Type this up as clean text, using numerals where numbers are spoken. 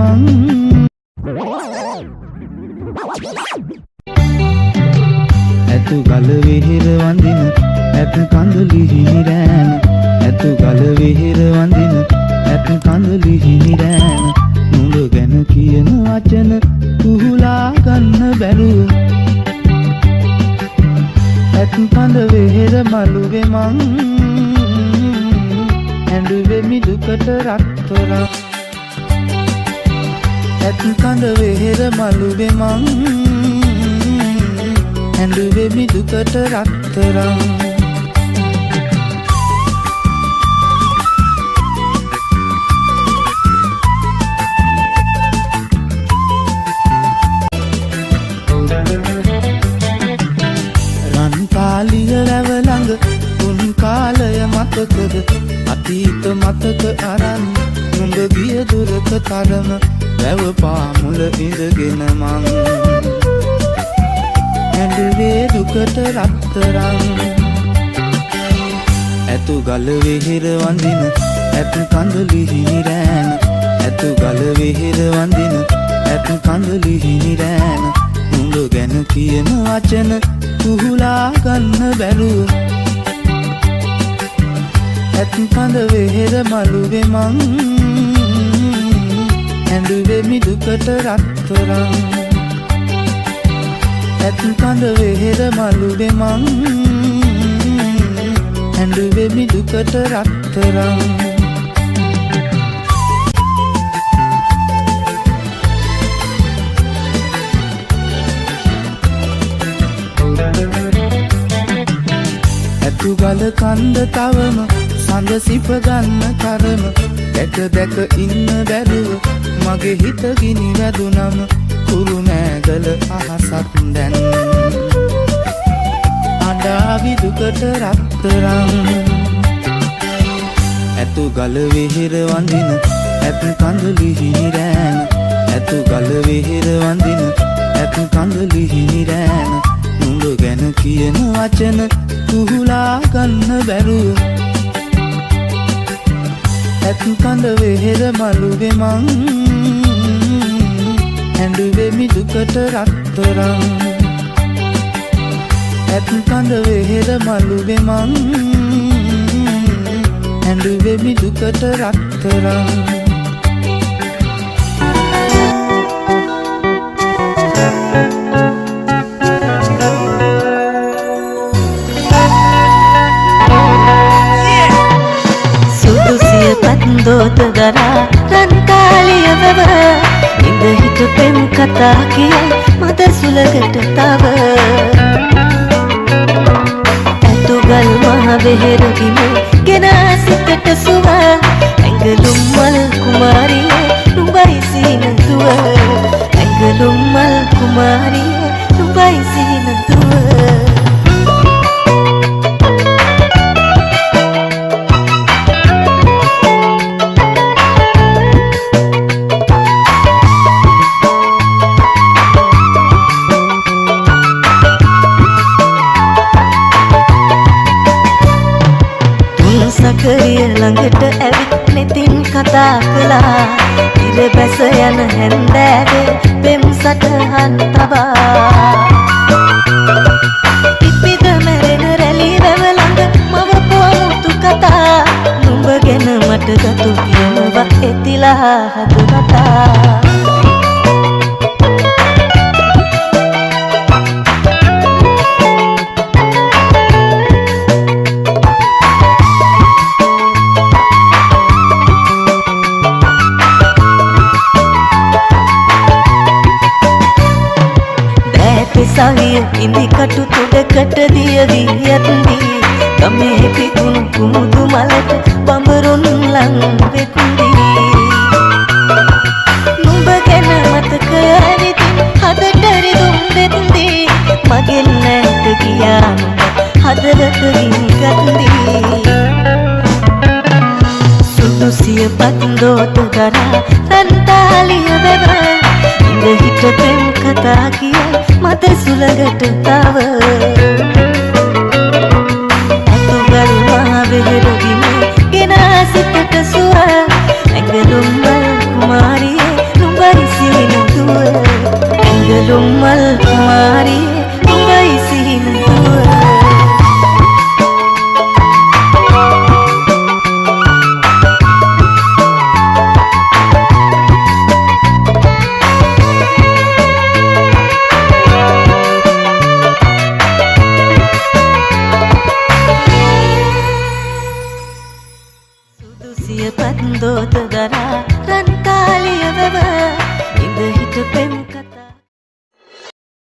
මං ඇතු ගල විහිර වඳින ඇත් කඳුලි හිමිරෑන ඇතු ගල විහිර වඳින ඇත් කඳුලි හිමිරෑන නුඹ ගැන කියන වචන කුහුලා ගන්න බැරුව ඇත් කඳ විහිර මළුවේ මං ඇඬුවේ මිදුකට රත්තරන් ඇත් කඳ විහිර මළුවේ මං ඇඬුවේ මිදුකට රත්තරන් රන්පාලිය රැව ළඟ උන් කාලය මතකද අතීත මතක අරන් නුඹ ගිය දුරක තරම වැව පාමුල ඉඳගෙන මං ඇඬුවේ දුකට රත්තරන් ඇතු ගල විහිර වඳින ඇත් කඳුලි හිමිරෑන ඇතු ගල විහිර වඳින ඇත් කඳුලි හිමිරෑන නුඹ ගැන කියන වචන කුහුලා ගන්න බැරුව ඇත් කඳ විහිර මළුවේ මං ඇඬුවේ මිදුකට රත්තරන් ඇත් කඳ විහිර මළුවේ මං ඇඬුවේ මිදුකට රත්තරන් ඇතු ගල කන්ද තවම සඳ සිප ගන්න තරම දැක දැක ඉන්න බැරුව මගේ හිත ගිනි වැදුනම කුරු නෑගල අහසක් දැන් අඬාවි දුකට රත්තරන් ඇතු ගල විහිර වඳින ඇත් කඳුලි හිමිරෑන ඇතු ගල විහිර වඳින ඇත් කඳුලි හිමිරෑන නුඹ ගැන කියන වචන කුහුලා ගන්න බැරුව ඇත් කඳ විහිර මළුවේ මං ඇඬුවේ මිදුකට රත්තරන් ඇත් කඳ විහිර මළුවේ මං ඇඬුවේ මිදුකට රත්තරන් දෝත දරා රන්කාලිය වැව ඉඳ හිට පෙම් කතා කියයි මද සුලකට තව ඇතුගල් මහ බෙහෙරගිම ගෙන සිතට සුව ඇඟලුම් මල් කුමාරිය නුඹයි සීන දුව ඇඟලුම් මල් කුමාරිය නුඹයි සීන දුව සකරිය ළඟට ඇවිත් නෙතින් කතා කළා ඉර බැස යන හැන්දෑවේ පෙම් සටහන් තබා ඉපිද මැරෙන රැලි වැව ළඟ මව පුවමුතු කතා නුඹ ගැන මට ගතු කියනවා එතිලා හදවතා සවිය ඉදිකටු තුඩකට දියවී යත්දී ගමේ පිපුණු කුමුදු මලට බඹරුන් ලං වෙකුඳී නුඹ ගැන මතක ඇවිදින් හදට රිදුම් දෙත්දී මගෙන් නැට ගියා නුඹ හදවත ගිනි ගත්දී සුදු සියපත් දෝත දරා රන්තාලිය වැව ඉඳ හිට පෙම් කතා කියයි මද සුලකට තව ඇතුගල් මහ බෙහෙරගිම ගෙන සිතට සුව ඇඟලුම් මල් කුමාරියේ නුඹ සිහින දුව ඇඟලුම් මල් මාරියේ උඹයි සිහින දුව සිය පත් දෝත දරා රන් කාලිය වැව ඉඳ හිට පෙම්